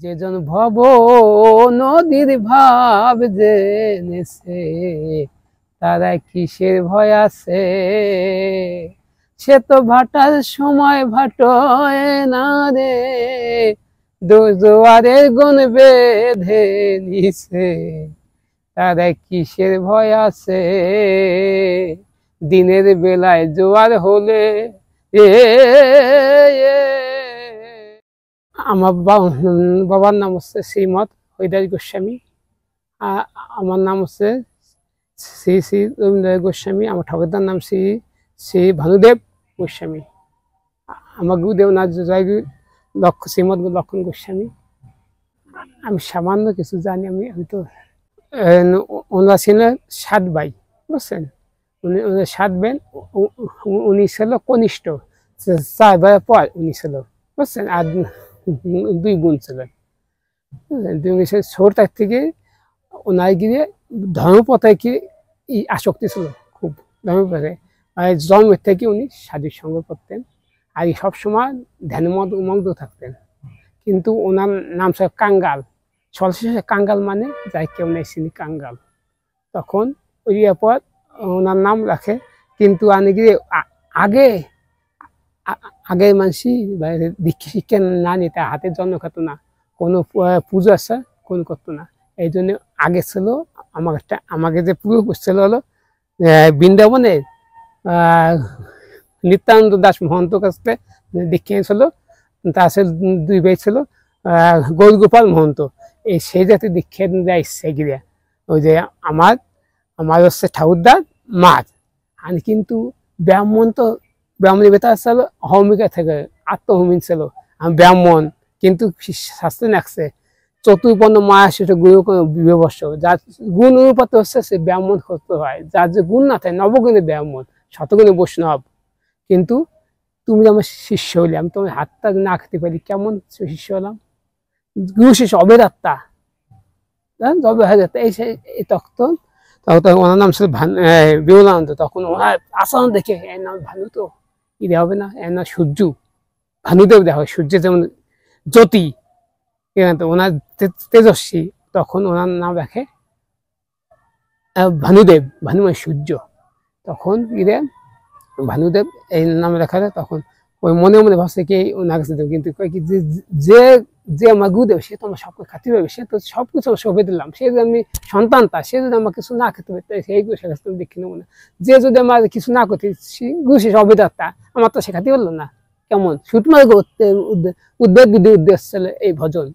যেজন ভব নদীর ভাব জেনেছে তারা কিসের ভয় আছে। সে তো ভাটার সময় ভাটয় না রে, জোয়ারের গুণ বেঁধে নিছে তারা কিসের ভয় আছে। দিনের বেলায় জোয়ার হলে এ আমার বাবার নাম হচ্ছে শ্রীমৎ হরিদাস গোস্বামী, আমার নাম হচ্ছে শ্রী শ্রী রবীন্দ্র গোস্বামী, আমার ঠাকুরদার নাম শ্রী শ্রী ভানুদেব গোস্বামী, আমার গুরুদেব নাথ শ্রীমৎ লক্ষণ গোস্বামী। আমি সামান্য কিছু জানি। আমি তো ওনারা ছিলেন 7 ভাই, বুঝছেন? উনি 7 বোন, উনি ছিল কনিষ্ঠ, 4 ভাইয়ের পর উনি ছিল, বুঝছেন? আর 2 বোন ছিলেন। ছোট থেকে ওনার গিয়ে ধর্মপথে কি আসক্তি ছিল খুব, ধর্মপথে। জন্মের থেকে উনি সাধুর সঙ্গ করতেন আর সবসময় ধ্যানমগ্ন থাকতেন। কিন্তু ওনার নাম ছিল কাঙ্গাল, সর্বশেষে কাঙ্গাল মানে যাই কেউ নেই চিনি কাঙ্গাল। তখন ওই পর ওনার নাম রাখে। কিন্তু আমি গিয়ে আগে আগে মানুষই দীক্ষা শিক্ষা না নিতে হাতের জন্ম খেত না, কোনো পুজো আসা কোনো করতো না। এই জন্য আগে ছিল আমাকে যে পুজো ছিল হলো বৃন্দাবনের নিত্যানন্দ দাস মহন্ত কাছে দীক্ষা ছিল। তা ছিল 2 ভাই ছিল, গৌরগোপাল মহন্ত। এই সেই জাতি দীক্ষা দেয় সেগিরিয়া। ওই যে আমার হচ্ছে ঠাকুরদার মাছ। আর কিন্তু ব্রাহ্মণ তো ব্রাহ্মণের বেতা ছিল অহমিকা থেকে, আত্মহমিন ছিল। আমি ব্রাহ্মণ, কিন্তু শাস্ত্রে রাখছে চতুর্বর্ণ মায়া সেটা গুরু বিভবস্য, যার গুণ অনুপাতে হচ্ছে সে ব্রাহ্মণ করতে হয়। যার যে গুণ না থাকে নবগুণে ব্রাহ্মণ, শতগুণে বৈষ্ণব। কিন্তু তুমি আমার শিষ্য হলে, আমি তোমার হাতটা না খেতে পারি, কেমন শিষ্য হলাম? গুরু শিষ্য অবেদাত্মা, এই তখন ওনার নাম ছিল বিমলানন্দ। তখন ওনার আচরণ দেখে এর নাম ভানু, তো ইয়ে হবে না, এর নাম সূর্য, ভানুদেব দেখা, সূর্যের যেমন জ্যোতি, ওনার তেজস্বী। তখন ওনার নাম রাখে ভানুদেব, ভানুময় সূর্য। তখন ইরে ভানুদেব এই নাম রাখা যায়। তখন ওই মনে মনে ভাবছে কি ওনার কাছে দেব, কিন্তু যে যে আমার গুরুদেব সে তো আমার সবকে খাতি পাবে, সে তো সবকিছু সঁপে দিলাম। সে যদি আমি সন্তান তা, সে যদি আমার কিছু না খেতে পারতে, সেই গুরু কাছে তুমি দেখে নেবো না। যে যদি আমার কিছু না করতে, গুরু সে অবেদাত্মা, আমার তো শেখাতে পারলো না। কেমন সুতমার উদ্বেগ বিধি উদ্দেশ্য ছিল এই ভজন।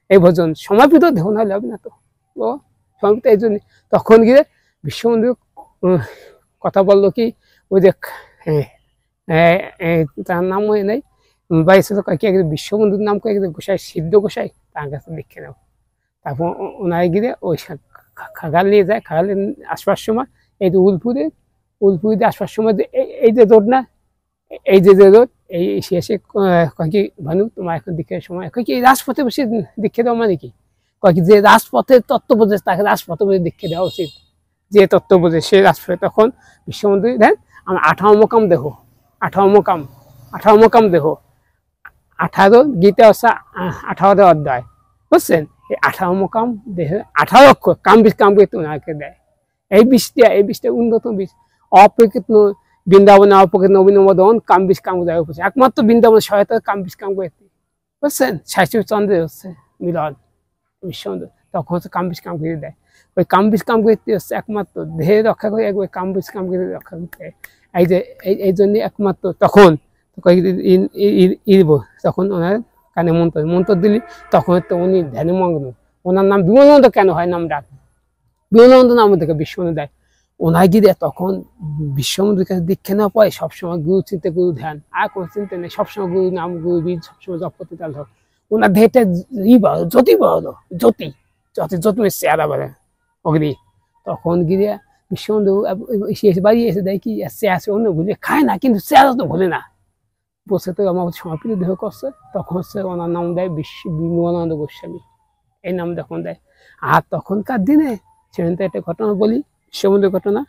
এই ভজন সমাপিত দেহ না হলে হবে না তো, ও সমাপিত। এই জন্য তখন গিয়ে বিশ্ববন্ধু কথা বললো কি, ওই যে তার নাম হয় নাই বাইছিল বিশ্ববন্ধুর নাম কয়েক গোসাই, সিদ্ধ গোসাই, তার কাছে দেখে নেও। তারপর ওনায় গিয়ে ওই খাগাল নিয়ে যায়। খাগাল আসবার সময় এই যে উলপুরে আসবার সময় এই যে রোড না, এই যে রোড, এই এসে কয় কি ভানু তোমার এখন দীক্ষার সময়, কয় কি রাজপথে বসে দীক্ষা দেওয়া মানে কি? কয় কি যে রাজপথের তত্ত্ব বোঝে তাকে রাজপথে বসে দীক্ষা দেওয়া উচিত, যে তত্ত্ব বোঝে সে রাজপথে। তখন বিশ্ববন্ধু দেন আমার 18 মোকাম দেহ, 18 মোকাম দেহ, 18 গীতা হচ্ছে 18 অধ্যায়, বুঝছেন? এই 18 মোকাম দেহে 18 অক্ষর কাম করতে ওনাকে দেয়। এই বিষটা উন্নত বিষ, অপ্রকৃত বৃন্দাবনে অপ্রকৃত নবীনমদন কাম দেয় হচ্ছে একমাত্র বৃন্দাবনের সহায়তা কাম করতে, বুঝছেন? শাশ্বত চন্দ্রে হচ্ছে মিলন বিশ্ববন্ধু। তখন হচ্ছে কাম করে দেয়। ওই কাম করতে হচ্ছে একমাত্র দেহে রক্ষা করে, একবার কাম করে রক্ষা করতে। এই জন্য একমাত্র তখন তখন ওনার কানে মন্ত্র দিলি, তখন তো উনি ধ্যানে মগ্ন। ওনার নাম বিমলানন্দ কেন হয় নাম ডাক? বিমলানন্দ নাম থেকে বিশ্ববন্ধু দেয়। ওনার গিয়ে তখন বিশ্ববন্ধুর কাছে দীক্ষা না পায়, সবসময় গুরু চিন্তা, গুরু ধ্যান, আর কোনো চিন্তা নেই। সবসময় গুরু নাম, গুরু বীজ সবসময় জপ করতে চাল। ওনার দেহটা জ্যোতি বড়, জ্যোতি চেহারা বলে অগ্নি। তখন গিয়ে বিশ্ববন্ধু বাড়ি এসে দেয় কি আছে অন্য ভুলে খায় না, কিন্তু চেহারা তো ভুলে না, বসে তো আমার সমাপ্তি দেহ করছে। তখন হচ্ছে ওনার নাম দেয় বিমলানন্দ গোস্বামী, এই নাম যখন দেয়। আর তখনকার দিনে সেখান থেকে একটা ঘটনা বলি, বিশ্ববন্ধুর ঘটনা,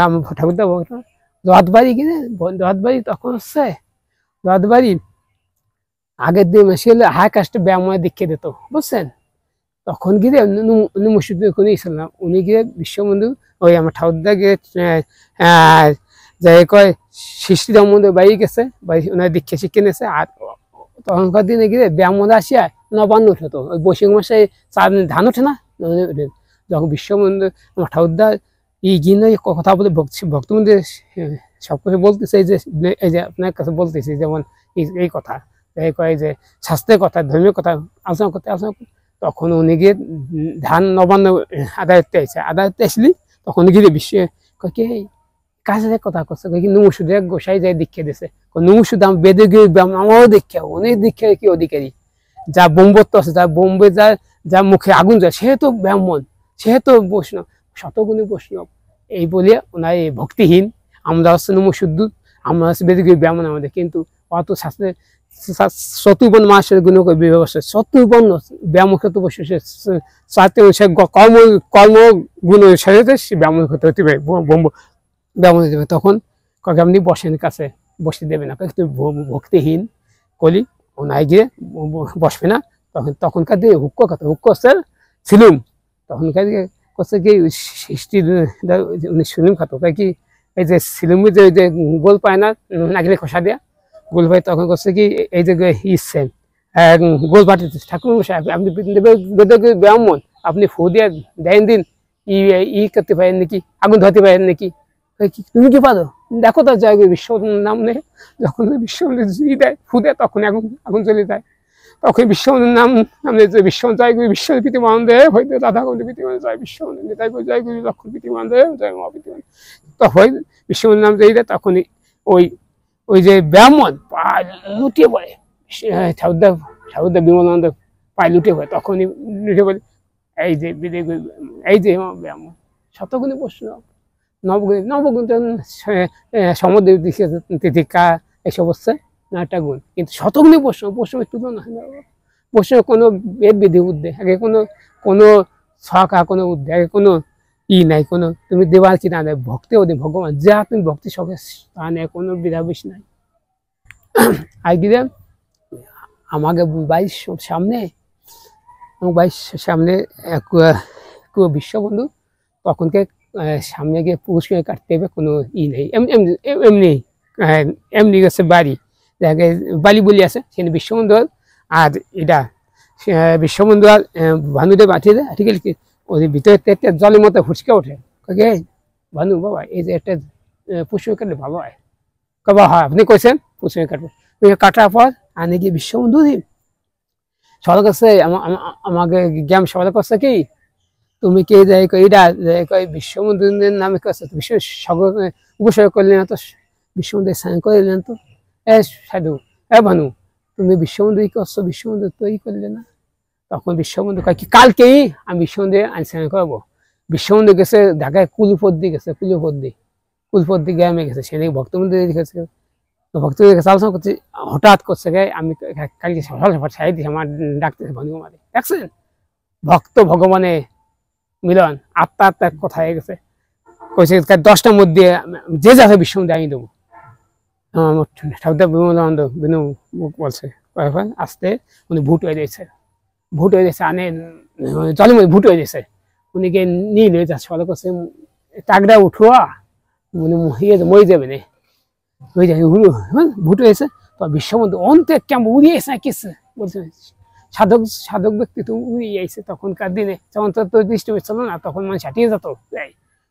আমার ঠাকুরদা ঘটনা। রথবাড়ি তখন হচ্ছে রথবাড়ি আগের দিন হলে হাই কাস্টে ব্যায়াময় দীক্ষা দিত বুঝছেন। তখন গিয়ে মুর্শিদুর কোনো ছিল না, উনি গিয়ে বিশ্ববন্ধু ওই আমার ঠাকুরদা গিয়ে যাই কয় সৃষ্টি ধর্মদের বাড়ি গেছে, বাড়ি ওনার দীক্ষা শিক্ষে নিয়েছে। আর তখনকার দিনে গিয়ে ব্যায়ামদা আসিয়া নবান্ন উঠতো, ওই বৈশাখ মাসে ধান ওঠে না, যখন বিশ্ববন্ধু আমার ঠাকুরদা গিয়ে কথা বলে ভক্তবন্ধু সব কিছু বলতেছে, এই যে আপনার কাছে বলতেছি যেমন এই কথা কয় যে স্বাস্থ্যের কথা ধর্মীয় কথা আলোচনা করতে তখন উনি গিয়ে ধান নবান্ন আদায়ত্বে আসছে, আদায়ত্বে আসলি তখন গিয়ে বিশ্ব কে কাছে কথা করছে নমুসুদ এক গোসাই যায় দীক্ষা দিছে, নমুসুদ বেদে গিয়ে আমারও দীক্ষা, উনি দীক্ষা কি অধিকারী, যা বোম্বত্ব আছে, যা বোম্বে যা মুখে আগুন যায়, সে তো ব্রাহ্মণ, সে তো বৈষ্ণব, শতগুণী বৈষ্ণব। এই বলে ওনার ভক্তিহীন, আমরা হচ্ছে নমুসুদ্ধ, আমরা হচ্ছে বেদে গিয়ে ব্রাহ্মণ আমাদের, কিন্তু অত শাস্ত্রে চতুর্বর্ণ মাসের গুণ ব্যবস্থা, চতুর্বর্ণ ব্যায়াম ক্ষেত্রে বসে সে কর্ম কর্ম গুণ সাথে সে ব্যায়াম ক্ষেত্রে হতে পারে, ব্যায়াম দেবে। তখন কাকে আপনি বসেন কাছে বসতে দেবে না, তুই ভক্তিহীন কলি ওনায় গিয়ে বসবে না। তখনকার দিকে হুক্ক কথা, হুক্ক হচ্ছে সিলুম, তখনকার দিকে করছে কি সৃষ্টি উনি সিলুম খাতো কি, এই যে সিলুমের যে গোল পায় না নাগিলে খসা দেয়া গোল পাই, তখন করছে কি এই যে ইচ্ছেন গোল পাঠিয়ে ঠাকুর আপনি ব্রাহ্মণ, আপনি ফু দিয়ে দেন দিন ই করতে পারেন নাকি, আগুন ধরতে পারেন নাকি, তুমি কি পারো দেখো তো জয় বিশ্ব নাম নেই, যখন বিশ্ব দেয় ফু দেয় তখন আগুন আগুন চলে যায়, তখন বিশ্ব নাম নামে যে বিশ্ব জয় গুরু বিশ্ব প্রীতিমান দেয় হয়তো রাধা গোবিন্দ প্রীতিমান জয় বিশ্ব নেতাই জয় গুরু লক্ষ্মণ প্রীতিমান দেয় জয় মা প্রীতিমান, তখন বিশ্ব নাম যেই দেয় তখনই ওই ওই যে ব্রাহ্মণ পা লুটিয়ে পড়ে, ঠাকুরদা বিমলানন্দ পায়ে লুটিয়ে পড়ে, তখনই লুটিয়ে পড়ে এই যে এই যে ব্রাহ্মণ শতগুণী প্রশ্ন নবগুণ নবগুণ সমুদ্র তিথিকা এসব হচ্ছে একটা গুণ, কিন্তু শতগুণী প্রশ্নের তুলনা হয় না, প্রশ্নের কোনো বেদ বিধি উদ্দে আগে কোনো ছকা কোনো উদ্দে আগে কোনো নাই, কোনো তুমি দেওয়ার কি না দেয় ভক্তি ওদের ভগবান যা তুমি ভক্তি সঙ্গে তা নেই, কোনো বিধাবিস নাই। আর গিয়ে আমাকে বাইশ সামনে এক বিশ্ববন্ধু তখনকে সামনে গিয়ে পুরস্কার কাটতে হবে, কোনো নেই, এমনি এমনি গেছে বাড়ি জায়গায় বালি বলি আছে সেখানে বিশ্ববন্ধু, আর এটা বিশ্ববন্ধু আর ভানুদের পাঠিয়ে দেয়, ঠিক আছে ওই ভিতরে একটা জলের মতো ফুচকে ওঠে, ভানু বাবা এই যে একটা পুষ্কর কাটলে ভালো হয়, কবা হয় আপনি কইছেন পুষ্কর কাটবে, কাটার পর আনে গিয়ে বিশ্ববন্ধু সবার কাছে আমাকে জ্ঞান সবার কাছে কি তুমি কে যাই এটা বিশ্ববন্ধুদের নামে কাছে বিশ্ব উপসর্গ করলে না তো বিশ্ববন্ধু সাইন করে দিলেন তো সাধু ভানু তুমি বিশ্ববন্ধু করছো, বিশ্ববন্ধু তো করলে না, তখন বিশ্ববন্ধু কয় কি কালকেই আমি বিশ্ববন্ধু সাইন করবো, বিশ্ববন্ধু গেছে ঢাকায় কুলপদ্দি গেছে, কুলপদ্দি গ্রামে গেছে, সে নাকি ভক্তবন্ধু গেছে, ভক্তদের কাছে আলোচনা করছি, হঠাৎ করছে গে আমি কালকে সকাল সকাল সাই দিয়েছি আমার ডাকতেছে ভানু মারে, দেখছেন ভক্ত ভগবানে মিলন আত্মা আত্মার কথা হয়ে গেছে, কইছে 10টার মধ্যে যে যাবে বিশ্ববন্ধু আমি দেবো, ঠাকুরদা বিমলানন্দ বিনু মুখ বলছে আসতে উনি ভুট হয়ে দিয়েছে আনে জলের মধ্যে ভুট হয়ে দিয়েছে, উনি গিয়ে নিয়ে যাচ্ছে ফলে করছে টাকটা উঠোয়া উনি মই যাবে না ওই যে ভুট হয়েছে, তো বিশ্ববন্ধু অন্তে কেমন উড়িয়ে এসে কিসে বলছে সাধক ব্যক্তি তো উড়িয়ে আইছে, তখনকার দিনে যেমন তো দৃষ্টি ছিল না, তখন মানুষ হাঁটিয়ে যেত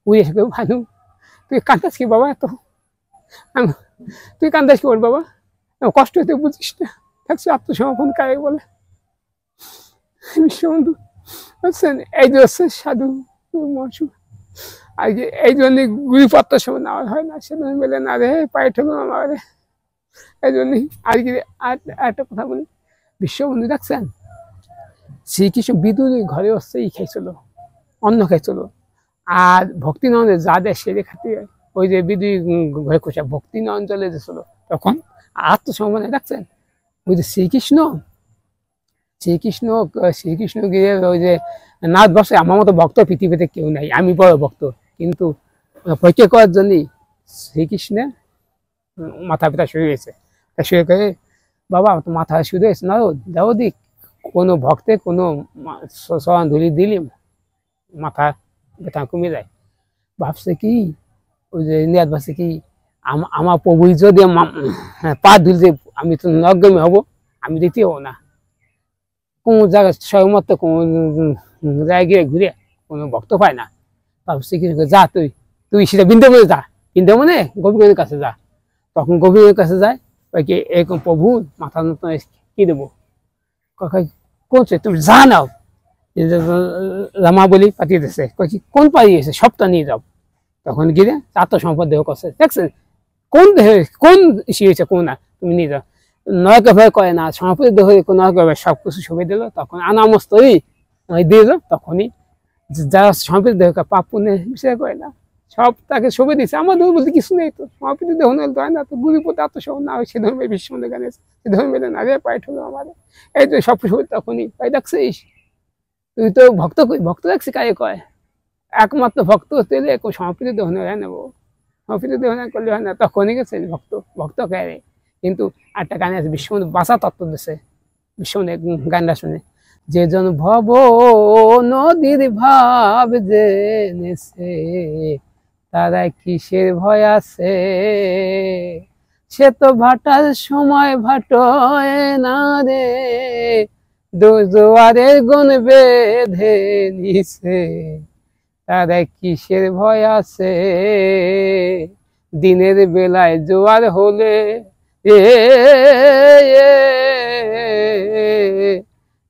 উড়িয়ে এসে ভানু তুই কান্দাস কি বাবা, এত তুই কান্দাস কি বল বাবা, কষ্ট হতে বুঝিস না, থাকছে আত্মসমর্পণ কারে বলে, বিশ্ববন্ধু বুঝছেন এই যে হচ্ছে সাধু মর্ষু, আর এই জন্য গুরুপত্র সময় নেওয়া হয় না, সেদিন বলে না রে পায়ে ঠেলো আমার, এই জন্যই আর কি একটা কথা বলি, বিশ্ববন্ধু দেখছেন শ্রীকৃষ্ণ বিদুর ঘরে হচ্ছে ই খাইছিল অন্ন খাইছিল, আর ভক্তি নন্দে যা দেয় সেরে খাতে হয়, ওই যে বিদুর ঘরে খোঁজা ভক্তি অঞ্চলে যেছিল তখন আত্মসমর্পণে দেখছেন, ওই যে শ্রীকৃষ্ণ গিয়ে ওই যে নাথ বসে আমার মতো ভক্ত পৃথিবীতে কেউ নাই, আমি বড় ভক্ত, কিন্তু পরীক্ষা করার জন্যই শ্রীকৃষ্ণের মাথা পিতা শুয়ে গেছে, শুয়ে করে বাবা তো মাথা শুধু এসে না যাও দিক কোনো ভক্তে কোনো সমান ধুলি দিলি মাথা ব্যথা কমে যায়। ভাবছে কি ওই যে নিয়াদ ভাবছে কি আমার প্রভুই যদি পা ধুলছে আমি তো নগ্রমী হব, আমি দিতে হবো না। কোনো জায়গায় সহমত কোনো জায়গায় ঘুরে কোনো ভক্ত পায় না। ভাবছে কি যা তুই সেটা বৃন্দাবনে যা, বৃন্দাবনে গোপীগণের কাছে যা। তখন গোপীগণের কাছে যায় কি এরকম প্রভু মাথা নতুন কি দেবো, কোনছে তুমি যা নাও রামা বলি পাঠিয়ে দিয়েছে, কোন পাঠিয়েছে সবটা নিয়ে যাও। তখন গিয়ে আত্মসম্পদ দেহ করছে, দেখছেন কোন দেহ কোন শিখেছে কোন না তুমি নিয়ে যাও। নয়ক ভয় করে না, সম্পদ দেহ নয়ক ভয় সব কিছু শুভে দিল। তখন আনামস্তই দিয়ে যাও। তখনই যারা সম্পদ দেহ পাপ পুণ্যের বিষয় করে না সব তাকে শুভে দিচ্ছে। আমাদের বলতে কিছু নেই, তো সম্পদ দেহ নয় তো হয় না, তো গুরু প্রতি আত্মসম্পদ না হয় সে ধর্মের বিশ্ব গানে সে ধর্মের না রে পাইট হলো আমাদের এই তো সব কিছু তখনই পাই দেখছিস। তুই তো ভক্ত ভক্ত দেখছি কায়ে কয় একমাত্র ভক্ত হতে গেলে সমর্পিত দেহ হয় নেবো, সমর্পিত দেহ করলে হয় না। তখনই গেছে ভক্ত ভক্ত কে। কিন্তু একটা গানে আছে বিশ্ববন্ধু বাঁচা তত্ত্ব দিছে, বিশ্ববন্ধু গানটা শুনে যে জন ভব নদীর ভাব জেনেছে তারা কিসের ভয় আছে, সে তো ভাটার সময় ভাটয় না রে জোয়ারের গুণ বেঁধে নিছে তারা কিসের ভয় আছে। দিনের বেলায় জোয়ার হলে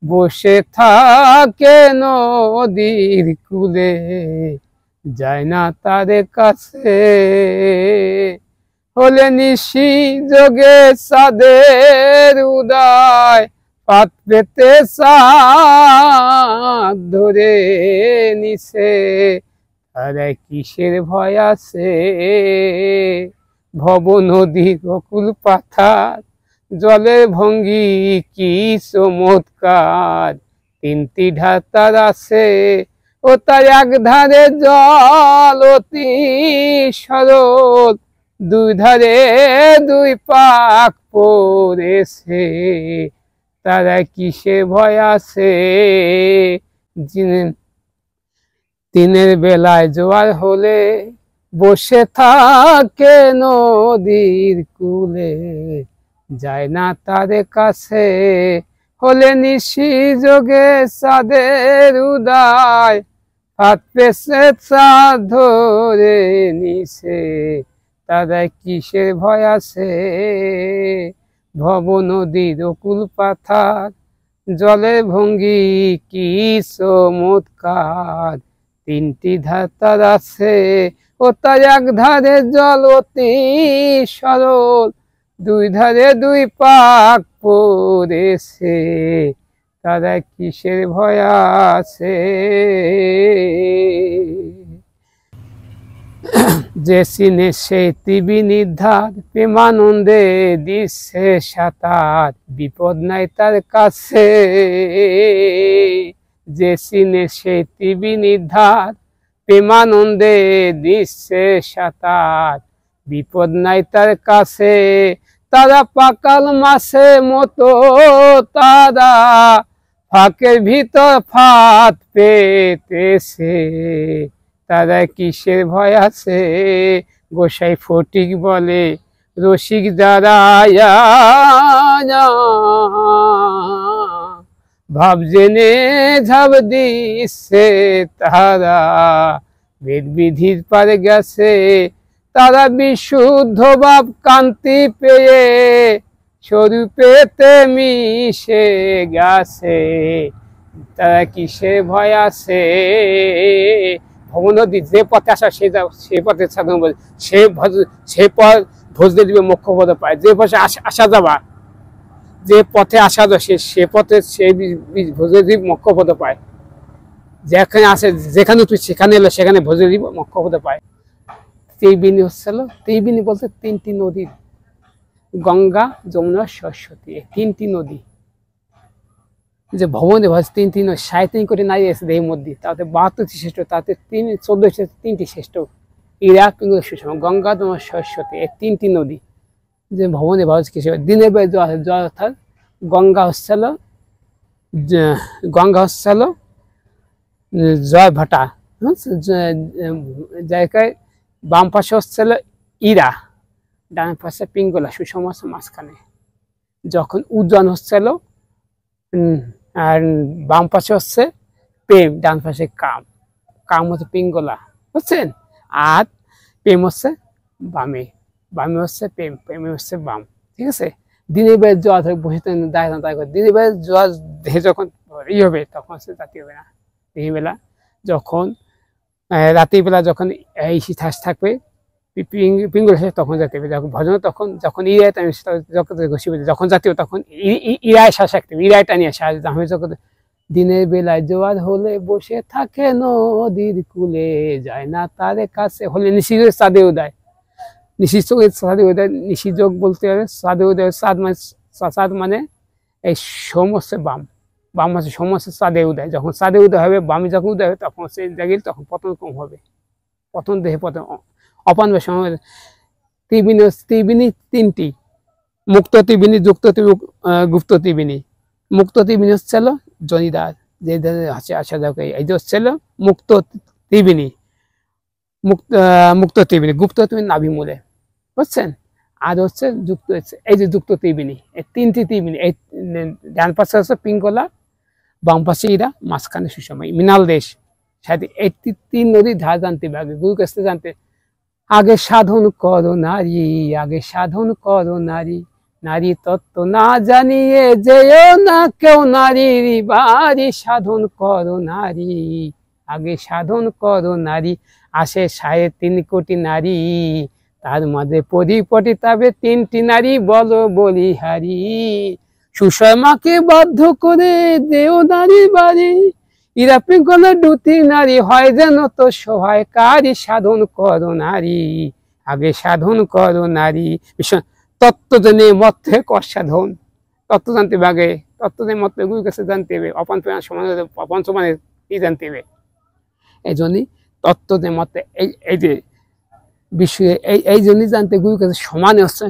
বসে থাকে নদীর কূলে যায় না তাদের কাছে, হলে নিশি যোগে চাঁদের উদয় পাত পেতে চাঁদ ধরে নিছে তারা কিসের ভয় আছে। ভব নদী গোকুল পাথার জলের ভঙ্গি কি চমৎকার, তিনটি ঢাতার আছে ও তার এক ধারে জল অতি সরল, দুই ধারে দুই পাক পড়েছে তারা কিসের ভয় আছে। দিনের বেলায় জোয়ার হলে বসে থাকে নদীর কূলে যায় না তাদের কাছে, হলে নিশি যোগে চাঁদের উদয় হাত পেছে চাঁদ ধরে নিছে তাদের কিসের ভয় আছে। ভব নদীর অকুল পাথার জলের ভঙ্গি কি চমৎকার, তিনটি ধাতার আছে ও তার এক ধারে জল অতি সরল, দুই ধারে দুই পাক পড়েছে তারা কিসের ভয় আছে। যে চিনে সে ত্রিবি নির্ধার প্রেমানন্দে দিচ্ছে সাঁতার, বিপদ নাই তার কাছে। যে চিনে সে ত্রিবি নির্ধার প্রেমানন্দে দিচ্ছে সাঁতার, বিপদ নাই তার কাছে। তারা পাকাল মাছে মতো তারা ফাঁকের ভিতর ফাঁদ পেতেছে তারা কিসের ভয় আছে। গোসাই ফটিক বলে রসিক যারা ভাব জেনে ঝাব দিচ্ছে তারা বেদ বিধির পারে গেছে, তারা বিশুদ্ধ ভাব কান্তি পেয়ে স্বরূপেতে মিশে গেছে তারা কিসের ভয় আছে। ভবনদী যে পথে আসা সে পথে সে পথ ভজলে দিবে মোক্ষ পদ পায়। যে পথে আসা যাবা যে পথে আসা যায় সে পথে সে ভজলে দিব মোক্ষ পদ পায়। যেখানে আসে যেখানে তুই সেখানে এলো সেখানে ভজলে দিব মোক্ষ পদ পায়। ত্রিবেণী হচ্ছিল, ত্রিবেণী বলতে তিনটি নদী, গঙ্গা যমুনা সরস্বতী, তিনটি নদী যে ভবনে তিনটি নয় ৩৭ কোটি নারী আছে দেহের মধ্যে, তাতে ৭২টি শ্রেষ্ঠ, তাতে ১৪ তিনটি শ্রেষ্ঠ, ইরাক গঙ্গা যমুনা সরস্বতী এই তিনটি নদী। যে ভবনে ভারত কিসে দিনের বেলা জল জল অর্থাৎ গঙ্গা হচ্ছিল জয় ভাটা, জায়গায় বাম পাশে হচ্ছিল ইরা, ডান পাশে পিঙ্গলা, সুষম আছে মাঝখানে। যখন উজ্জন হচ্ছিল আর বাম পাশে হচ্ছে প্রেম, ডান পাশে কাম, কাম হচ্ছে পিঙ্গলা, বুঝছেন? আর প্রেম হচ্ছে বামে, বামে হচ্ছে প্রেম, প্রেমে হচ্ছে বাম, ঠিক আছে? দিনের বেলা জল বসে দাঁড়ায় করে, দিনের বেলা জল দেহে যখন ই হবে তখন হচ্ছে জাতি হবে না। দিনের বেলা যখন রাতের বেলা যখন এই থাকবে পিঙ্গল তখন জাতি হবে, যখন ভজন তখন যখন ইরায় টানি যখন জাতীয় তখন ইরায় শ্বাস রাখতে হবে, ইরায় টানিয়ে শ্বাস আমি যখন দিনের বেলায় জোয়ার হলে বসে থাকে নদীর কূলে, যায় না তারে কাছে হলে নিশির চাঁদে উদয়, নিশির চাঁদে উদয়, নিশি যোগ বলতে হবে চাঁদে উদয়, চাঁদ মানে এই সোম হচ্ছে বাম, বাম হচ্ছে সোম হচ্ছে চাঁদে উদয়, যখন চাঁদে উদয় হবে বামে যখন উদয় হবে তখন হচ্ছে জাগিল, তখন পতন কম হবে, পতন দেহে পতন অপান সময়। ত্রিবিনী তিনটি, মুক্ত ত্রিবিনী, যুক্ত ত্রিবিনী, গুপ্ত ত্রিবিনী। মুক্ত ত্রিবিনী হচ্ছিল জনিদার, যে আছে আসা যাক, এই যে হচ্ছিল মুক্ত ত্রিবিনী, মুক্ত ত্রিবিনী, গুপ্ত ত্রিবিনী নাভি মূলে, বুঝছেন? আর হচ্ছে যুক্ত, এই যে যুক্ত ত্রিবিনী, এই তিনটি ত্রিবিনী, এই ডান পাশে হচ্ছে পিঙ্গলা, বাম পাশে ইরা, মাঝখানে সুষময় মৃণাল দেশ। সাথে এই তিন নদীর ধার জানতে হবে, আগে গুরু কাছে জানতে, আগে সাধন করো নারী, আগে সাধন করো নারী, নারী তত্ত্ব না জানিয়ে যেও না কেউ নারীর বাড়ি, সাধন করো নারী, আগে সাধন করো নারী। আসে 3.5 কোটি নারী, তার মাঝে পরিপটি তবে 3টি নারী বলো বলিহারি, সুষমাকে বাধ্য করে দেও নারী বাড়ি, ইরা পিঙ্গলা 2টি নারী হয় যেন তো সহায়কারী, সাধন করো নারী, আগে সাধন করো নারী। তত্ত্ব জেনে মধ্যে কর সাধন, তত্ত্ব জানতে হবে, আগে তত্ত্ব জেনে মধ্যে গুরুর কাছে জানতে হবে, অপঞ্চমান সমান পঞ্চমানের কি জানতে হবে। এই জন্যই তত্ত্ব যে মধ্যে এই যে বিশ্ব এই জন্যই জানতে গুরুর কাছে সমানে হচ্ছে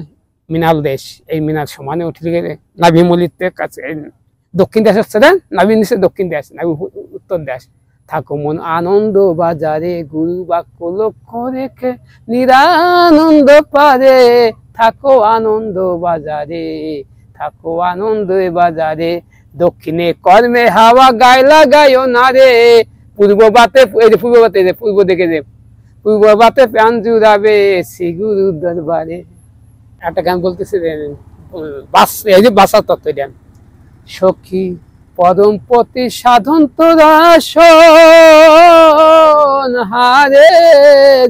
মৃণাল দেশ, এই মৃণাল সমানে উঠে গেলে নাভি মলিতের কাছে, দক্ষিণ দেশ হচ্ছে না, নাভি নিচে দক্ষিণ দেশ, নাভি উত্তর দেশ। থাকো মন আনন্দ বাজারে, গুরু বাক্য লক্ষ্য রেখে নিরানন্দ পারে, থাকো আনন্দ বাজারে, থাকো আনন্দ বাজারে, দক্ষিণে কর্মে হাওয়া গায়ে লাগাইও না রে, পূর্ব বাতে, এই যে পূর্ব বাতে, পূর্ব দিকে যে পূর্ব বাতে প্রাণ জুড়াবে শ্রী গুরু দরবারে। একটা গান বলতেছে এই যে বাসার তত্ত্ব দেন, সখী পরম পতি সাধন তোরা শোন, হারে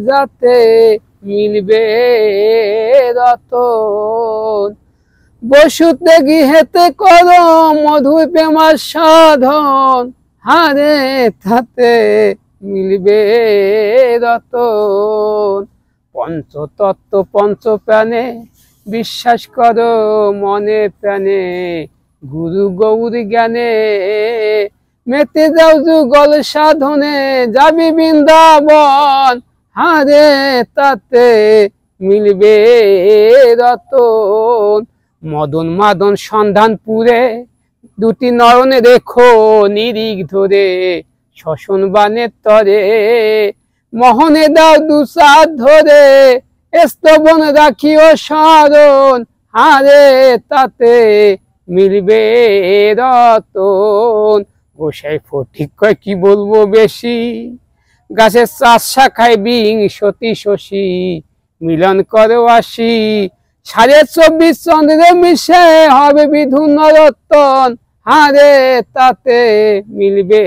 যাতে মিলবে রতন, বসুতে গৃহেতে করো মধুর প্রেমার সাধন, হারে তাতে মিলবে রতন। পঞ্চতত্ত্ব পঞ্চ প্রাণে বিশ্বাস করো মনে প্রাণে, গুরু গৌরী জ্ঞানে মেতে যাও যুগল সাধনে, যাবি বৃন্দাবন, হারে তাতে মিলবে রতন। মদন মাদন সন্ধান পুরে 2টি নয়নে রেখো নিরিখ ধরে, শ্মশন বানের তরে মোহনে দাও 2 হাত ধরে, স্তবন রাখিও স্মরণ, হারে তাতে মিলবে রতন। গোসাই ফটিক কয় কি বলবো বেশি, গাছের 4 শাখায় বিংশতি শশী, মিলন করো আসি, 24.5 চন্দ্রে মিশে হবে বিধু নরতন, হারে তাতে মিলবে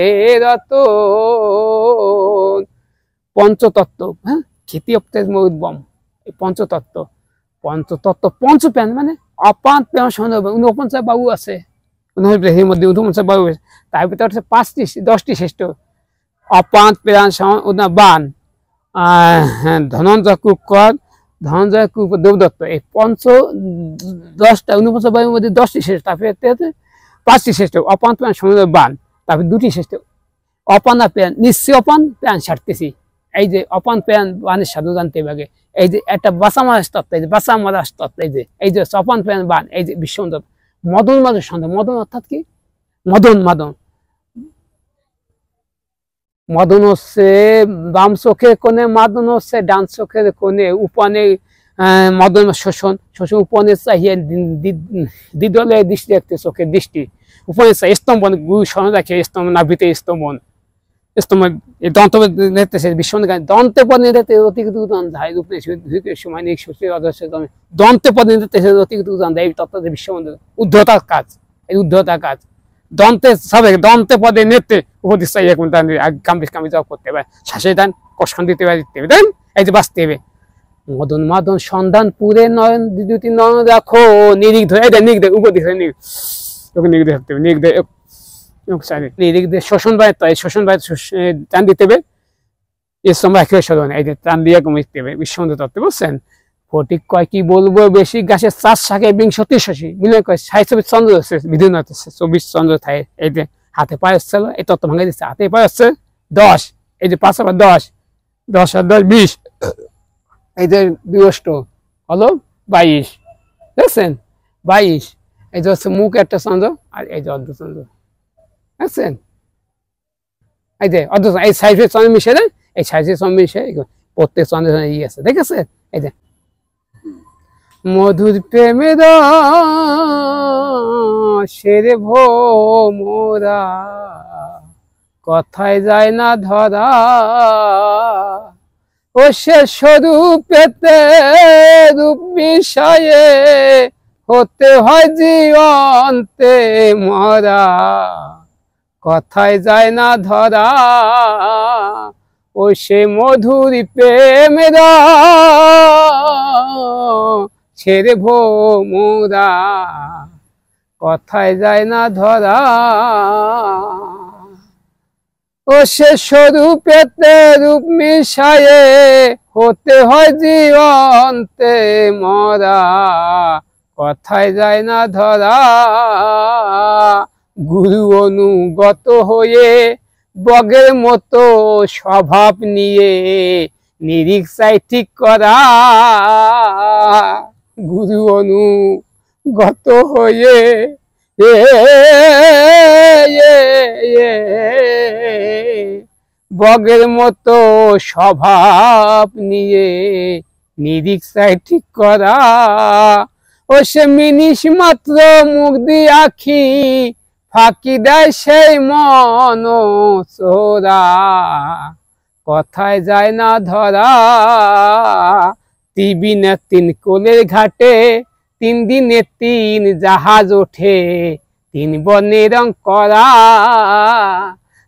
রতন। পঞ্চতত্ত্ব, হ্যাঁ, খ্যাতি অপ্তেজ উদ্যম, এই পঞ্চতত্ত্ব, পঞ্চতত্ত্ব পঞ্চপ্রাণ মানে অপান প্রেম সন্দেহ, 49 বাবু আছে, এর মধ্যে 49 বাবু আছে, তার ভিতরে হচ্ছে 10টি শ্রেষ্ঠ, অপান প্রাণ বান, ধনঞ্জয় কুকর, ধনঞ্জয় কুকর, দেবদত্ত, এই 10টা বাবুর মধ্যে 10টি শ্রেষ্ঠ, তারপরে 5টি শ্রেষ্ঠ, অপান প্রাণ সমুদ্র বান, তারপরে 2টি শ্রেষ্ঠ, অপানা প্রাণ নিশ্চয় অপান প্রাণ ছাড়তেছি, এই যে অপান প্যান বানের সাধু জানতে পারে, এই যে একটা বাসা মারাস তত্ত্ব, এই যে বাসা মারাস তত্ত্ব, এই যে অপান প্যান বান, এই যে বিশ্ববন্ধু মদন মাদন সন্দেহ। মদন অর্থাৎ কি? মদন মাদন। মদন হচ্ছে বাম চোখের কোণে, মাদন হচ্ছে ডান চোখের কোণে। উপানে মদন শোষণ, শোষণ উপনে চাহিয়ে দ্বিদলে দৃষ্টি রাখতে, চোখের দৃষ্টি উপনে চাই স্তম্ভন, গুরু স্মরণ রাখে স্তম্ভ, নাভিতে স্তম্ভন, স্তম্ভ দন্ত নেতেছে বিশ্ববন্ধু দন্তে পদ নিতে অতিরিক্ত উদান ধায় রূপ সময় নেই দন্তে পদ নিতে অতিরিক্ত উদান দেয়। এই তত্ত্ব বিশ্ববন্ধু উদ্ধতার কাজ, এই উদ্ধতার কাজ দন্তে সবে দন্তে পদে নেতে উপদেশ চাই এখন কামি কামি জব করতে পারে, শ্বাসে দান কষণ দিতে পারে, দিতে হবে, তাই এই যে বাঁচতে হবে। মদন মাদন সন্ধান পুরে নয়ন দুটি নয়ন রাখো, নিরিখ ধরে এটা নিক দে উপদেশ তোকে নিক দেখতে হবে, নিক দে নিরিখ দে শোষণ বায়, তাই শোষণ বায় টান দিতে হবে। এর সময় একে সরণ এই যে টান দিয়ে কমিতে হবে বিশ্ববন্ধু তত্ত্ব, বুঝছেন? ফটিক কয় কি বলবো বেশি, গাছের চাষ শাকে বিংশতি শশী মিলন কয় 26 চন্দ্র হচ্ছে, বিধুন হচ্ছে 24 চন্দ্র থাকে। এই যে হাতে পায়ে হচ্ছে, এই তত্ত্ব ভাঙে দিচ্ছে, হাতে পায়ে হচ্ছে 10, এই যে 5 আবার 10, 10 আর 10 20, এই যে 2 অষ্ট হলো 22, দেখছেন 22। এই যে হচ্ছে মুখ একটা চন্দ্র, আর এই যে অর্ধ চন্দ্র, দেখছেন? এই যে অর্ধ এই সাইজের চন্দ্র মিশে দেয়, এই সাইজের চন্দ্র মিশে প্রত্যেক চন্দ্রের ই আছে, দেখেছে? এই যে মধুর প্রেমের সেরে ভোমরা, কথায় যায় না ধরা, ও সে স্বরূপেতে রূপ বিষয়ে হতে হয় জীবন্তে মরা, কথায় যায় না ধরা, ও সে মধুর প্রেমের ছেড়ে ভোমরা, কথায় যায় না ধরা, ও সে স্বরূপেতে রূপ মিশায়ে হতে হয় জীবন্তে মরা, কথায় যায় না ধরা। গুরু অনুগত হয়ে বগের মতো স্বভাব নিয়ে নিরিখ চাই ঠিক করা, গুরু অনুগত হয়ে বগের মতো স্বভাব নিয়ে নিরিখ চাই ঠিক করা, ও সে মিনিস মাত্র মুখ দিয়ে আখি ফাঁকি দেয় সেই মন চোরা, কথায় যায় না ধরা। তিবিনে 3 কোলের ঘাটে 3 দিনে 3 জাহাজ ওঠে, 3 বনে রং করা,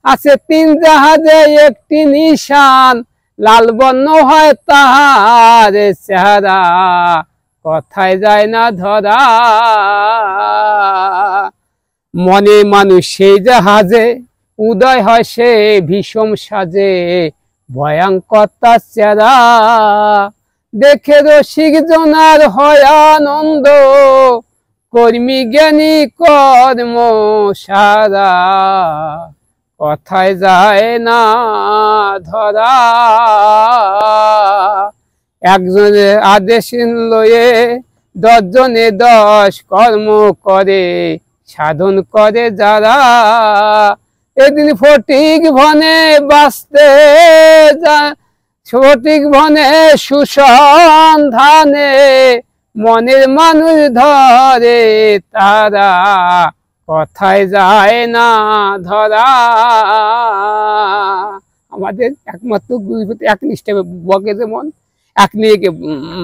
আছে 3 জাহাজে একটি নিশান, লাল বর্ণ হয় তাহার চেহারা, কথায় যায় না ধরা। মনে মানুষ সেই জাহাজে উদয় হয় সে ভীষণ সাজে, ভয়ঙ্কর তার চেহারা, দেখে রসিক জনার হয় আনন্দ, কর্মী জ্ঞানী কর্ম সারা, কথায় যায় না ধরা। একজনের আদেশ লয়ে 10 জনে 10 কর্ম করে, সাধন করে যারা, এদিন ফটিক বনে বাঁচতে ফটিক বনে সুসন্ধানে মনের মানুষ ধরে তারা, কথায় যায় না ধরা। আমাদের একমাত্র গুরুর প্রতি একনিষ্ঠ বকে যেমন এক নিয়ে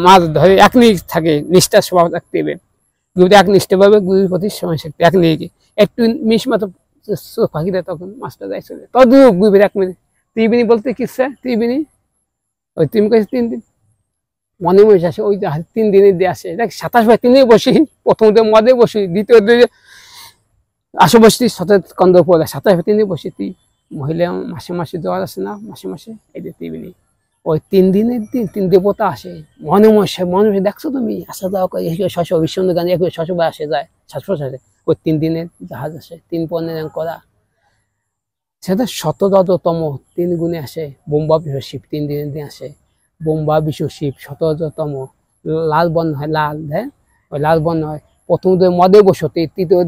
মাছ ধরে, এক নিয়ে থাকে, নিষ্ঠার স্বভাব রাখতে হবে। গুরুটা একনিষ্ঠ ভাবে গুরুর প্রতি সময় থাকতে, এক নিয়ে একটু মিশ মতো ফাঁকি দেয়, তখন মাছটা যায় চলে তদ্রুপ গুরুর 1 মিনিট। ত্রিবেণী বলতে কিসে ত্রিবেণী, ওই তুমি কাছে 3 দিন মনে মনে আসে, ওই 3 দিনের দিয়ে আসে, দেখ 27 ভাই 3 বসি, প্রথম মদে বসি, দ্বিতীয় আসো বসতি 27 কন্দ পড়ে, 27 ভাই 3 বসি। তুই মহিলা মাসে মাসে জ্বর আসে না, মাসে মাসে, এই যে ত্রিবেণী ওই 3 দিনের দিন 3 দেবতা আসে মনে মনে দেখছো তুমি, আসা যাওয়া করে শশ বিশ্বন্ধু গান শশ ভাই আসে যায়, শ্বাস প্রশ্বাসে, ওই 3 দিনের জাহাজ আসে, 3 পনের করা। সেটা ১৭তম ৩ গুণে আসে। বোম্বা বিশ্ব শিব ৩ দিনে আসে। বোম্বা বিশ্ব শিব ১৭তম লাল বর্ণ হয়, লাল, হ্যাঁ ওই লাল বর্ণ হয়। প্রথম মদে বসতে, তৃতীয়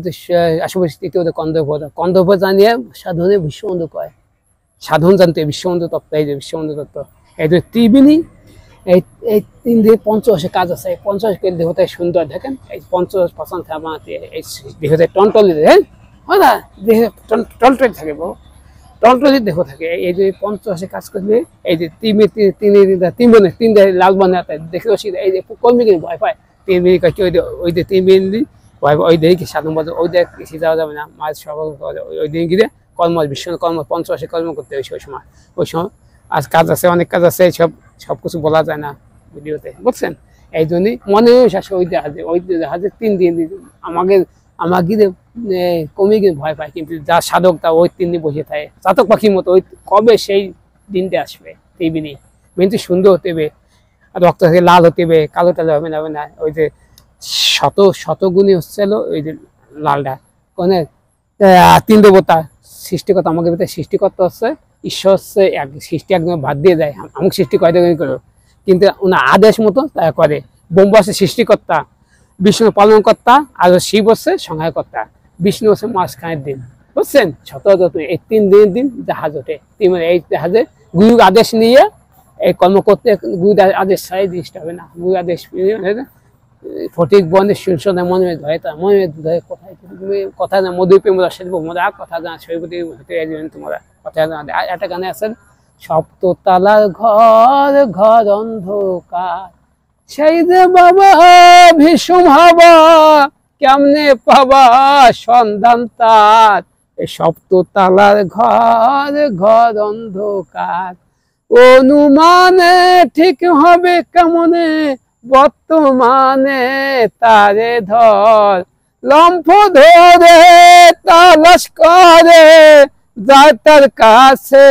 আশেপাশে, তৃতীয় কন্দর্প, কন্দর্প জানিয়ে সাধনে বিশ্ববন্ধু কয়। সাধন জানতে বিশ্ববন্ধু তত্ত্ব, এই যে বিশ্ববন্ধু তত্ত্ব, এই যে ত্রিবেণী, এই এই ৩ দিনে পঞ্চদশে কাজ আছে। পঞ্চদশকে দেহটাই সুন্দর দেখেন, এই পঞ্চদশ পাচন থামাতে এই দেহতে টনটলি, হ্যাঁ না দেহে টলটলি থাকে, টলটলি দেহ থাকে। এই যে পঞ্চদশে কাজ করলে এই যে তিন লাল বনে দেখে এই যে কর্মী কিন্তু ভয় পায়। ৩ মিনিট কি ওই যে ৩ মিনিট ভয় পায়, ওই দিকে কি সাধন বাজার, ওই দিকে কৃষি যাওয়া যাবে না, মাছ সকাল ওই দিন গিয়ে কর্ম বিশ্ব কর্ম পঞ্চদশে কর্ম করতে ওই সময়। ওই সময় আজ কাজ আছে, অনেক কাজ আছে, সবকিছু বলা যায় না ভিডিওতে, বুঝছেন? এই জন্যই মনে আসে ওই দেখা যায় ৩ দিন আমাকে কমে গিয়ে ভয় পায়, কিন্তু যা সাধক তা ওই ৩ দিন বসে থাকে চাতক পাখির মতো। ওই কবে সেই দিনটা আসবে, তেবিনি কিন্তু সুন্দর হতে হবে, রক্ত থেকে লাল হতে হবে, কালো টালো হবে না। ওই যে শতগুণী হচ্ছিল ওই যে লালটা, মানে ৩ দেবতা সৃষ্টিকর্তা, আমাকে ভিতরে সৃষ্টিকর্তা হচ্ছে ঈশ্বর, হচ্ছে এক সৃষ্টি একদম বাদ দিয়ে যায়, আমাকে সৃষ্টি করে করো, কিন্তু ওনার আদেশ মতো তারা করে। ব্রহ্মা হচ্ছে সৃষ্টিকর্তা, বিষ্ণু পালনকর্তা, আর শিব হচ্ছে সংহারকর্তা। বিষ্ণু হচ্ছে মাঝখানের দিন, বুঝছেন? এই ৩ দিন জাহাজ ওঠে। এই জাহাজে গুরুর আদেশ নিয়ে এই কর্ম করতে, গুরুর আদেশ ছাড়াই জিনিসটা হবে না। গুরুর আদেশ ফটিক বনের শীর্ষণে মনে ধরে, তার মনে ধরে কথা না মধুর প্রেম রসের মোরা কথা জানা সৈবতী হতে তোমরা কথা জানা। একটা গানে আছেন, সপ্ততলার ঘর ঘর অন্ধকার, সেই যে বাবা ভীষণ হবা, কেমনে পাবা সন্ধান তার। এই সপ্ততলার ঘর ঘর অন্ধকার, অনুমানে ঠিক হবে কেমনে, বর্তমানে তারে ধর, লম্ফ ধরে তালাশ করে, যার তার কাছে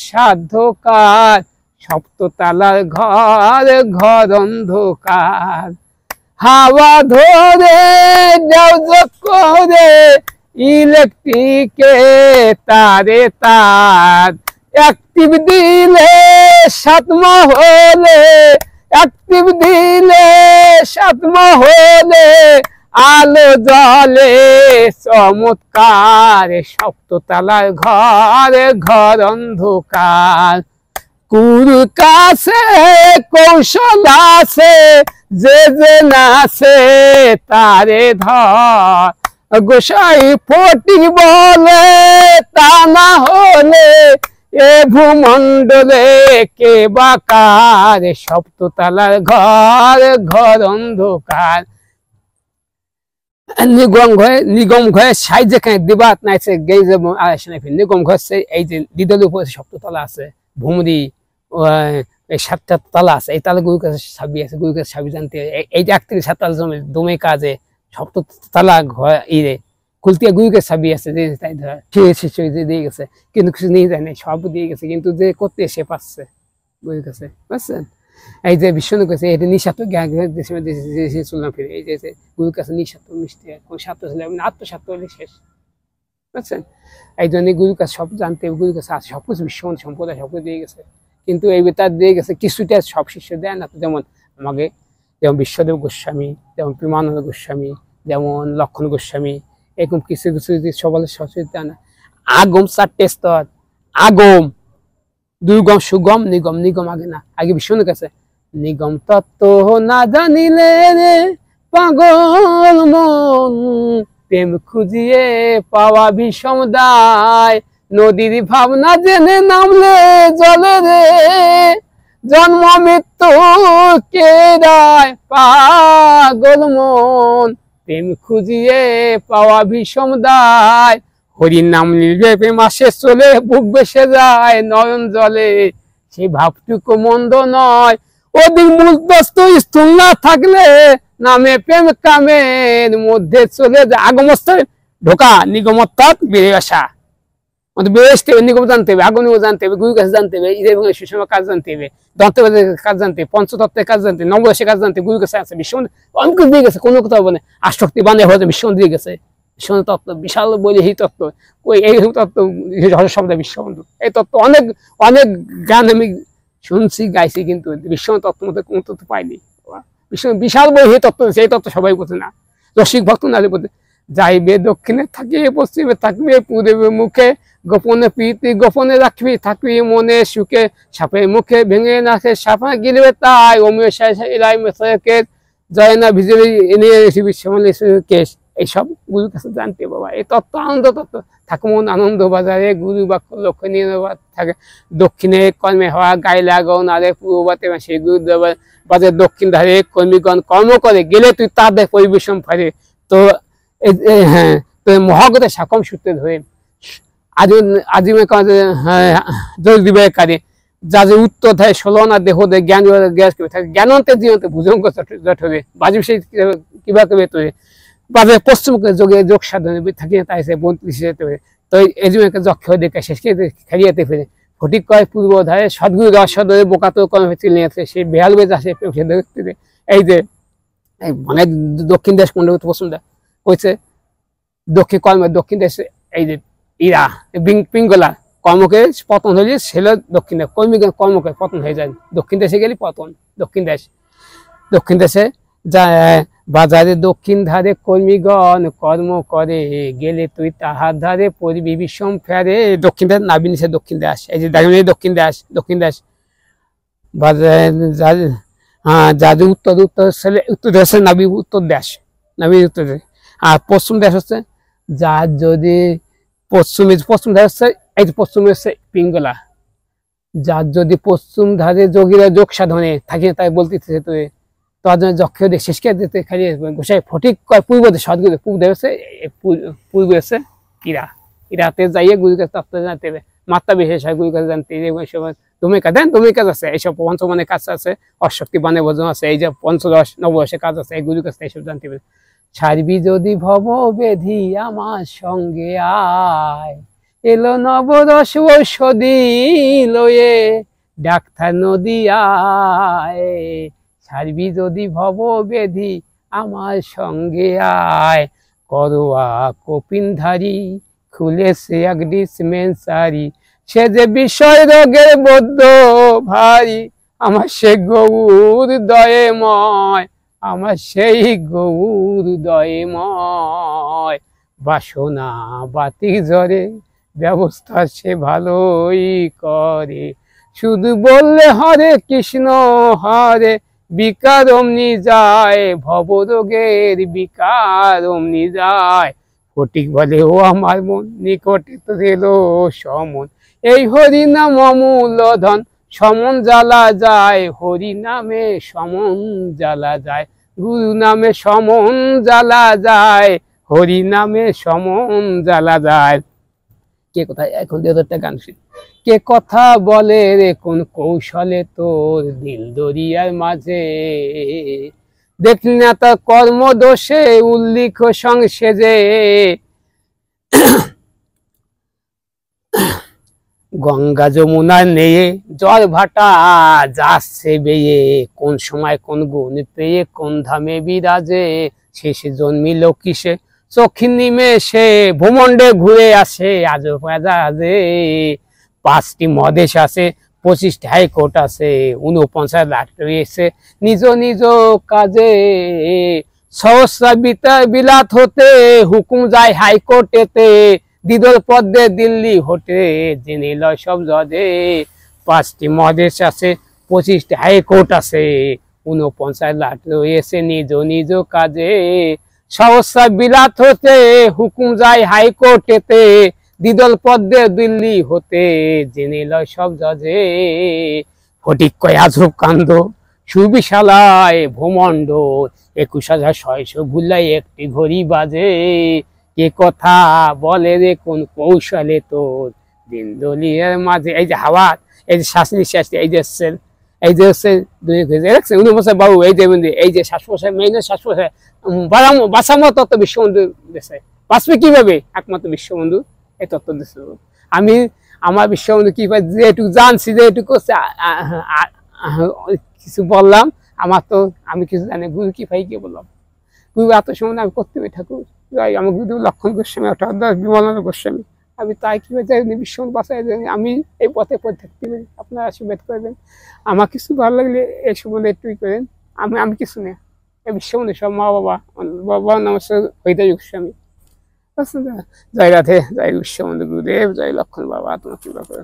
সাধ্যকার। সপ্ততলার ঘর ঘর অন্ধকার, হাওয়া ধরে যাও করে, ইলেকট্রিকে তারে তার, অ্যাক্টিভ দিলে 7 মাহ হলে, অ্যাক্টিভ দিলে 7 মাহ হলে, আলো জলে চমৎকার। সপ্ততলার ঘর ঘর অন্ধকার, গুরু কাছে কৌশল আছে, যে নাচে তারে ধর। গোসাই ফটিক বলে তা না হলে, এ ভূমণ্ডলে কে বাকার। সপ্ততলার ঘর ঘর অন্ধকার, নিগম ঘরে সাই যেখানে দিবাত নাইছে গে যে নিগম ঘর, এই যে দিদলের উপরে সপ্ততলা আছে, ভুমরি 7টা তলা আছে। এই তালা গুরুর কাছে ছাবি আছে, গুরুর কাছে ছাবি জানতে। এই যে 1 থেকে 7 তালা জমি দমে কাজে সপ্ততলা ঘর ইরে খুলতিয়া গুরুর কাছে ছাবি আছে, যে তাই ধর দিয়ে গেছে, কিন্তু কিছু নিয়ে যায় না, সব দিয়ে গেছে, কিন্তু যে করতে সে পাচ্ছে গুরুর কাছে, বুঝছেন? এই যে বিষ্ণু কাছে এটা নিঃস্বার্থ চললাম ফিরে, এই যে গুরুর কাছে নিঃস্বার্থ মিষ্টি, কোন স্বার্থ ছিল আত্মস্বার্থ হলে শেষ, বুঝছেন? এই জন্য গুরুর কাছে সব জানতে হবে, গুরুর কাছে আছে সবকিছু, বিশ্ববন্ধু সম্প্রদায় সবকিছু দিয়ে গেছে, কিন্তু এই বেতার দিয়ে গেছে, কিছুটা সব শিষ্য দেয় না। যেমন আমাকে, যেমন বিশ্বদেব গোস্বামী, যেমন প্রেমানন্দ গোস্বামী, যেমন লক্ষণ গোস্বামী, এরকম কিছু যদি সবাই সচেতন দেয় না। আগম 4টে স্তর, আগম, দুর্গম, সুগম, নিগম। নিগম আগে না, আগে বিষ্ণুর কাছে। নিগম তত্ত্ব না জানিলে রে পাগল মন, প্রেম খুঁজিয়ে পাওয়া বিষম দায়, নদীর ভাবনা জেনে নামলে জলে রে, জন্ম মৃত্যু কে দায় পাগল মন, প্রেম খুঁজিয়ে পাওয়া বিষম দায়। হরির নাম নিলে প্রেম আসে চলে, বুক বেসে যায় নয়ন জলে, সেই ভাবটুকু মন্দ নয়। ওদিক মূলদস্ত স্থূল না থাকলে, নামে প্রেম কামের মধ্যে চলে যায়। আগমস্তরে ঢোকা, নিগমত্তক বেড়ে আসা, বেড়ে আসতে হবে, নিগম জানতে হবে, আগম জানতে হবে, গুরুর কাছে জানতে হবে, ঈদের সুষম কাজ জানতে হবে, দন্তবাদের কাজ জানতে, পঞ্চতত্ত্বের কাজ জানতে, নবদশের কাজ জানতে, গুরুর কাছে আছে। বিশ্ববন্ধু অনেক কিছু দিয়ে গেছে, কোনো কথা হবে না। আসক্তি বানে হয়ে বিশ্ববন্ধু দিয়ে গেছে, বিশ্ববন্ধু তত্ত্ব বিশাল বই এই তত্ত্ব, ওই এই তত্ত্ব শব্দ বিশ্ববন্ধু, এই তত্ত্ব অনেক অনেক গান আমি শুনছি গাইছি, কিন্তু বিশ্ববন্ধু তত্ত্ব মধ্যে কোনো তত্ত্ব পাইনি। বিশ্ব বিশাল বই এই তত্ত্ব, সেই তত্ত্ব সবাই বোঝে না, রসিক ভক্ত নালে বোঝে। যাইবে দক্ষিণে থাকিবে পশ্চিমে থাকবে পূর্বে মুখে, গোপনে প্রীতি গোপনে রাখবি থাকবি মনে সুখে, সাপের মুখে ভেঙে নাচে সাপা গিলবে তাই, অমীয় ইলাই মেসেকে জয় না ভিজে নিয়ে কেশ। এইসব গুরুর কাছে জানতে বাবা, এই তত্ত্ব আনন্দ তত্ত্ব। ঠাকুমন আনন্দ বাজারে গুরু বাক্য লক্ষ্য নিয়ে থাকে, দক্ষিণে কর্মে হওয়া গাইলা গৌনারে পূর্ববাতে সেই গুরু বাজার দক্ষিণ ধারে কর্মীগণ কর্ম করে গেলে তুই তাদের পরিবেশন ফারে। তো হ্যাঁ, তো মহাগতের সাকম সূত্রে ধরে আজিমে দিবে কারে যা যে উত্তর ধারে ষোলো না দেহ দেয় জ্ঞান গ্যাস করে থাকে, জ্ঞানন্তে জীবনতে ভুজঙ্গ জঠরে বাজি সেই কিবা করবে তোরে বাজারে পশ্চিমকে যোগে যোগ সাধনে থাকি তাই সে 32 যেতে হবে। তো এই জন্য যক্ষ দেখে শেষকে খেলিয়াতে ফেরে ফটিক কয় পূর্ব ধারে সদ্গুরু রসদরে বোকা তো কর্ম চিনে আছে সে বেহাল বেজ আসে। এই যে মানে দক্ষিণ দেশ কোন পশ্চিম দেশ হয়েছে দক্ষিণ কর্মের দক্ষিণ দেশে এই যে ইরা পিঙ্গলা কর্মকে পতন হয়ে ছেলে দক্ষিণ দেশ কর্মকে পতন হয়ে যায়, দক্ষিণ দেশে গেলে পতন। দক্ষিণ দেশে যা বাজারে দক্ষিণ ধারে কর্মীগণ কর্ম করে গেলে তুই তাহার ধারে পড়বি বিষম ফেরে। দক্ষিণ দেশ নাবি নিচে দক্ষিণ দেশ, এই যে দক্ষিণ দেশ বাজারে হ্যাঁ যাদের উত্তর উত্তর দেশে নাবি উত্তর দেশ আর পশ্চিম দেশ হচ্ছে যার যদি পশ্চিম দেশ হচ্ছে এই যে পশ্চিমে হচ্ছে পিঙ্গলা, যার যদি পশ্চিম ধারে যোগীরা যোগ সাধনে থাকে তাই বলতেছে তুই তার জন্য যক্ষ দেশ শেষকে দিতে খালি গোসাই ফটিক কয় পূর্ব দেশ সদ্গুরু পূর্ব দেশ হচ্ছে পূর্ব হচ্ছে ইরাতে যাইয়ে গুরুর কাছে তত্ত্ব জানতে হবে, মাত্রা বিশেষ হয় গুরুর কাছে জানতে তুমি কাজ আছে, এইসব পঞ্চমানের কাজ আছে, অশক্তি বানে ভোজন আছে, এই যে পঞ্চদশ নবদশের কাজ আছে, এই গুরুর কাছে এইসব জানতে হবে। ছাড়বি যদি ভব বেধি আমার সঙ্গে আয়, এলো নবদশ ঔষধি লয়ে ডাক্তার নদী আয়। ছাড়বি যদি ভব বেধি আমার সঙ্গে আয়, করোয়া কপিনধারী খুলেছে এক ডিসপেন্সারি, সে যে বিষয় রোগের বদ্ধ ভারী, আমার সে গৌর দয়েময়, আমার সেই গৌর দয়েময়। বাসনা বাতি জ্বরে ব্যবস্থা সে ভালোই করে, শুধু বললে হরে কৃষ্ণ হরে বিকার অমনি যায়, ভবরোগের বিকার অমনি যায়। ফটিক বলে ও আমার মন নিকটে তো এলো সমন, এই হরি নাম অমূল্য ধন সমন জ্বালা যায়, হরি নামে সমন জ্বালা যায়, গুরু নামে সমন জ্বালা যায়, হরি নামে সমন জ্বালা যায়। কে কোথায় এখন 2000টা গান শুনি। কে কথা বলে রে কোন কৌশলে তোর দিল দরিয়ার মাঝে, দেখলি না তার কর্মদোষে উল্লিখ সংসেজে, গঙ্গা যমুনার নেয়ে জল ভাটা যাচ্ছে বেয়ে, কোন সময় কোন গুণ পেয়ে কোন ধামে বিরাজে, শেষে জন্মিল কিসে চক্ষু নিমেষে, ভূমণ্ডে ঘুরে আসে আজো পেজাজে। 5টি মদেশ আছে 25টি হাইকোর্ট আছে, 49 লাখ রয়েছে নিজ নিজ কাজে, সহস্রা বিলাত হতে হুকুম যায় হাইকোর্টেতে, দিদর পদ্মে দিল্লি হোটে জেনে লয় সব জজে। 5টি মদেশ আছে 25টি হাইকোর্ট আছে, 49 লাখ রয়েছে নিজ নিজ কাজে, সহস্রা বিলাত হতে হুকুম যায় হাইকোর্টেতে, দিদল পদ্মে দিল্লি হতে জেনে লয় সব জজে। ফটিক কয় আজব কাণ্ড সুবিশালায় ভূমণ্ড, 21,600 ভুলাই একটি ঘড়ি বাজে, কে কথা বলে রে কোন কৌশলে তোর দিন দলিয়ার মাঝে। এই যে হাওয়া, এই যে শ্বাস নিঃশ্বাস, এই যে হচ্ছে উনি বলছে বাবু এই যে শ্বাস প্রশ্বাস মেইন শ্বাস প্রশ্বাস বাঁচামো তত্ত্ব বিশ্ববন্ধু দেশে, বাঁচবে কিভাবে একমাত্র বিশ্ববন্ধু এই তত্ত্ব দিচ্ছে। আমি আমার বিশ্ববন্ধু কি যেটুকু জানছি যেটুকু কিছু বললাম, আমার তো আমি কিছু জানি গুরু কি ভাই কি বললাম, গুরু এত সময় আমি করতে হবে ঠাকুর যাই আমার গুরুদেব লক্ষণ গোস্বামী অর্থাৎ বিমলানন্দ গোস্বামী, আমি তাই কি হয়েছে বিশ্বনাথ বাসায় আমি এই পথে পথে থাকতে পারি, আপনারা আশীর্বাদ করবেন। আমার কিছু ভালো লাগলে এই সম্বন্ধে একটুই করেন, আমি আমি কিছু নেই এই বিশ্ববন্ধু সব মা বাবা, বাবা নমস্কার হৃদয় গোস্বামী। জয় রাধে, জয় বিশ্ববন্ধু গুরুদেব, জয় লক্ষণ বাবা, তোমার কৃপা করে।